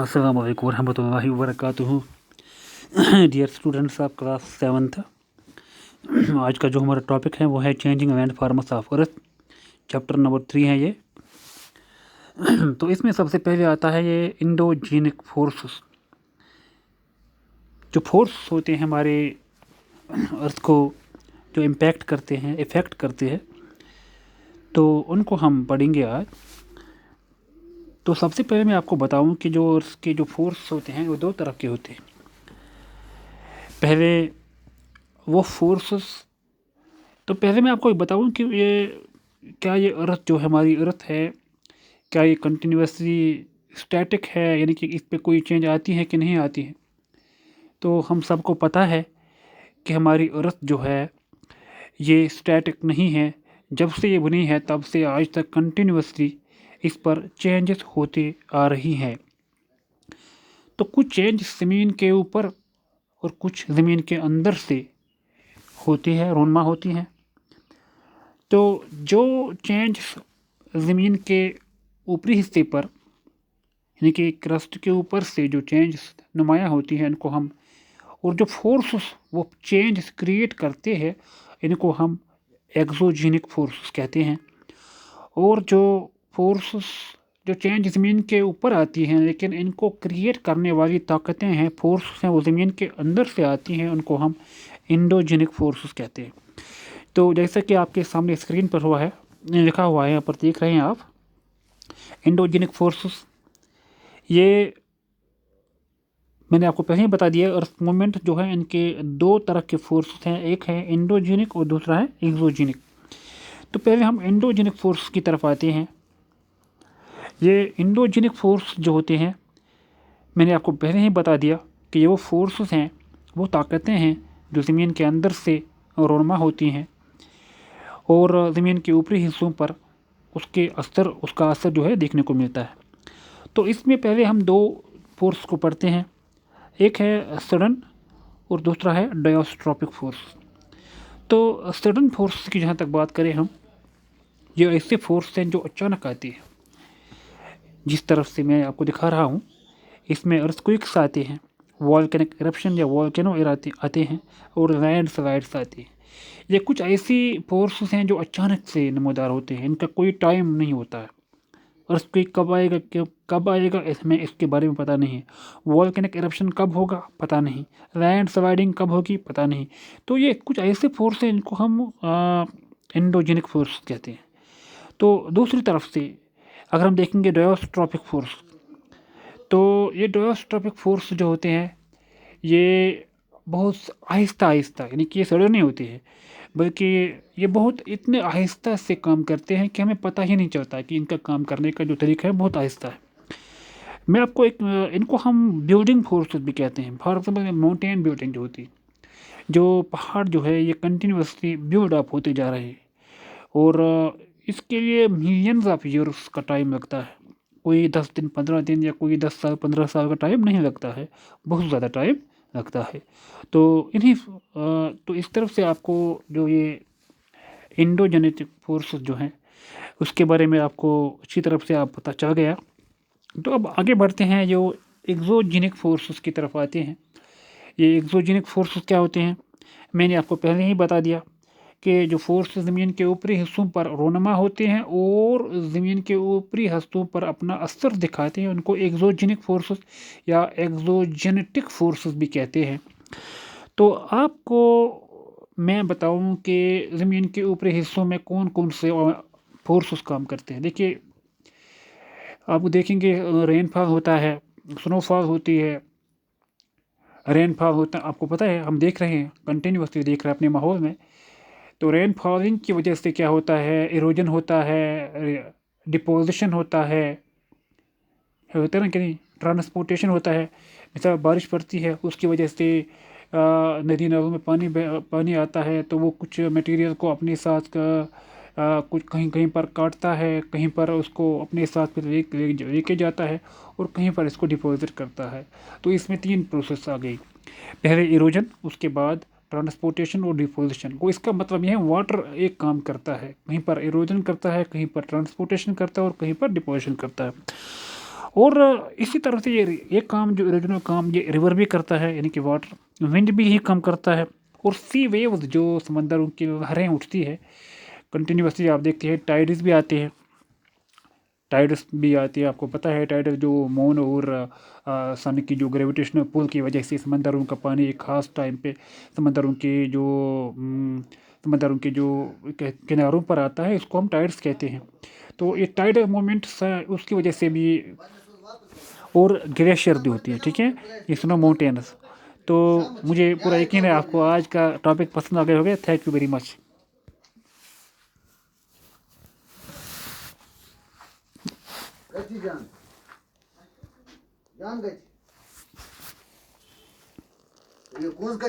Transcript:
अस्सलाम वालेकुम रहमतुल्लाहि व बरकातुहू। Dear students of class 7th, आज का जो हमारा टॉपिक है वो है changing land forms of earth. Chapter number 3 है ये। तो इसमें सबसे पहले आता है ये इंडोजीनिक फोर्सेस। जो फोर्स होते हैं हमारे अर्थ को जो इम्पैक्ट करते हैं, इफ़ेक्ट करते हैं, तो उनको हम पढ़ेंगे आज। तो सबसे पहले मैं आपको बताऊं कि जो अर्थ के जो फोर्स होते हैं वो दो तरह के होते हैं। पहले वो फोर्सेस, तो पहले मैं आपको बताऊं कि ये अर्थ जो हमारी अर्थ है, क्या ये कंटिन्यूसली स्टैटिक है, यानी कि इस पे कोई चेंज आती है कि नहीं आती है। तो हम सबको पता है कि हमारी अर्थ जो है ये स्टैटिक नहीं है। जब से ये बनी है तब से आज तक कंटिन्यूसली इस पर चेंजेस होते आ रही हैं। तो कुछ चेंज ज़मीन के ऊपर और कुछ ज़मीन के अंदर से होती है, रोनमा होती हैं। तो जो चेंज ज़मीन के ऊपरी हिस्से पर, यानी कि क्रस्ट के ऊपर से जो चेंज नुमाया होती है, इनको हम, और जो फोर्सेस वो चेंज क्रिएट करते हैं, इनको हम एक्सोजेनिक फोर्सेस कहते हैं। और जो फोर्सेस जो चेंज ज़मीन के ऊपर आती हैं लेकिन इनको क्रिएट करने वाली ताकतें हैं, फोर्स हैं, वो ज़मीन के अंदर से आती हैं, उनको हम इंडोजेनिक फोर्सेस कहते हैं। तो जैसा कि आपके सामने स्क्रीन पर हुआ है, लिखा हुआ है, यहाँ पर देख रहे हैं आप, इंडोजेनिक फोर्सेस। ये मैंने आपको पहले ही बता दिया। अर्थ मूवमेंट जो है, इनके दो तरह के फोर्सेस हैं, एक है इंडोजेनिक और दूसरा है एक्सोजेनिक। तो पहले हम इंडोजेनिक फोर्स की तरफ आते हैं। ये इंडोजेनिक फोर्स जो होते हैं, मैंने आपको पहले ही बता दिया कि ये वो फोर्सेस हैं, वो ताकतें हैं जो ज़मीन के अंदर से रोनमा होती हैं और ज़मीन के ऊपरी हिस्सों पर उसका असर जो है देखने को मिलता है। तो इसमें पहले हम दो फोर्स को पढ़ते हैं। एक है सडन और दूसरा है डायस्ट्रॉपिक फोर्स। तो सडन फोर्स की जहाँ तक बात करें हम, ये ऐसे फोर्स हैं जो अचानक आती है। जिस तरफ से मैं आपको दिखा रहा हूँ, इसमें अर्थक्वेक्स आते हैं, वॉल्केनिक इरप्शन या वॉल्केनो आते हैं, और लैंडस्लाइड्स आते हैं। ये कुछ ऐसी फोर्सेस हैं जो अचानक से नमूदार होते हैं, इनका कोई टाइम नहीं होता है। अर्थक्वेक कब आएगा इसमें इसके बारे में पता नहीं है। वॉल्केनिक इरप्शन कब होगा पता नहीं। लैंडस्लाइडिंग कब होगी पता नहीं। तो ये कुछ ऐसे फोर्स हैं इनको हम इंडोजेनिक फोर्स कहते हैं। तो दूसरी तरफ से अगर हम देखेंगे डायस्ट्रॉपिक फोर्स, तो ये डायस्ट्रॉपिक फोर्स जो होते हैं ये बहुत आहिस्ता आहिस्ता, यानी कि ये सडन नहीं होते हैं, बल्कि ये बहुत इतने आहिस्ता से काम करते हैं कि हमें पता ही नहीं चलता कि इनका काम करने का जो तरीका है बहुत आहिस्ता है। मैं आपको इनको हम बिल्डिंग फोर्सेस भी कहते हैं। फॉर एग्जाम्पल माउंटेन बिल्डिंग जो होती है, जो पहाड़ जो है ये कंटिन्यूसली बिल्ड अप होते जा रहे हैं, और इसके लिए मिलियंस ऑफ ईयर्स का टाइम लगता है। कोई 10 दिन 15 दिन या कोई 10 साल 15 साल का टाइम नहीं लगता है, बहुत ज़्यादा टाइम लगता है। तो तो इस तरफ से आपको जो ये इंडोजेनेटिक फोर्सेस जो हैं उसके बारे में आपको अच्छी तरफ से आप पता चल गया। तो अब आगे बढ़ते हैं, जो एक्सोजेनिक फोर्सेस की तरफ आते हैं। ये एक्सोजेनिक फोर्सेस क्या होते हैं, मैंने आपको पहले ही बता दिया कि जो फोर्स ज़मीन के ऊपरी हिस्सों पर रोनमा होते हैं और ज़मीन के ऊपरी हिस्सों पर अपना असर दिखाते हैं, उनको एक्सोजेनिक फोर्सेस या एक्सोजेनेटिक फोर्सेस भी कहते हैं। तो आपको मैं बताऊं कि ज़मीन के ऊपरी हिस्सों में कौन कौन से फोर्सेस काम करते हैं। देखिए, आप देखेंगे रेनफॉल होता है, स्नोफॉल होती है, रेनफॉल होता है, आपको पता है, हम देख रहे हैं, कंटिन्यूसली देख रहे हैं अपने माहौल में। तो रेन फॉलिंग की वजह से क्या होता है, इरोजन होता है, डिपोजिशन होता है ना कि नहीं, ट्रांसपोर्टेशन होता है। जैसा बारिश पड़ती है उसकी वजह से नदी नालों में पानी आता है, तो वो कुछ मटेरियल को अपने साथ कुछ कहीं कहीं पर काटता है, कहीं पर उसको अपने साथ फिर लेके जाता है, और कहीं पर इसको डिपॉजिट करता है। तो इसमें 3 प्रोसेस आ गई, पहले इरोजन, उसके बाद ट्रांसपोर्टेशन और डिपोजिशन को। इसका मतलब यह है वाटर एक काम करता है, कहीं पर इरोजन करता है, कहीं पर ट्रांसपोर्टेशन करता है और कहीं पर डिपोजिशन करता है। और इसी तरह से ये काम जो रीजनल काम ये रिवर भी करता है, यानी कि वाटर विंड भी ही कम करता है। और सी वेव्स जो समंदरों की लहरें उठती है कंटिन्यूसली, आप देखते हैं टाइड्स भी आते हैं, टाइड्स भी आती है। आपको पता है टाइड्स जो मून और सन की जो ग्रेविटेशनल पुल की वजह से समंदरों का पानी एक ख़ास टाइम पे समंदरों के जो समंदरों के जो किनारों पर आता है, इसको हम टाइड्स कहते हैं। तो ये टाइड मोमेंट उसकी वजह से भी, और ग्लेशियर भी होती है, ठीक है, ये स्नो माउंटेन्स। तो मुझे पूरा यकीन है आपको आज का टॉपिक पसंद आ गया होगा। Thank you very much. जान जान गए ये कौन सा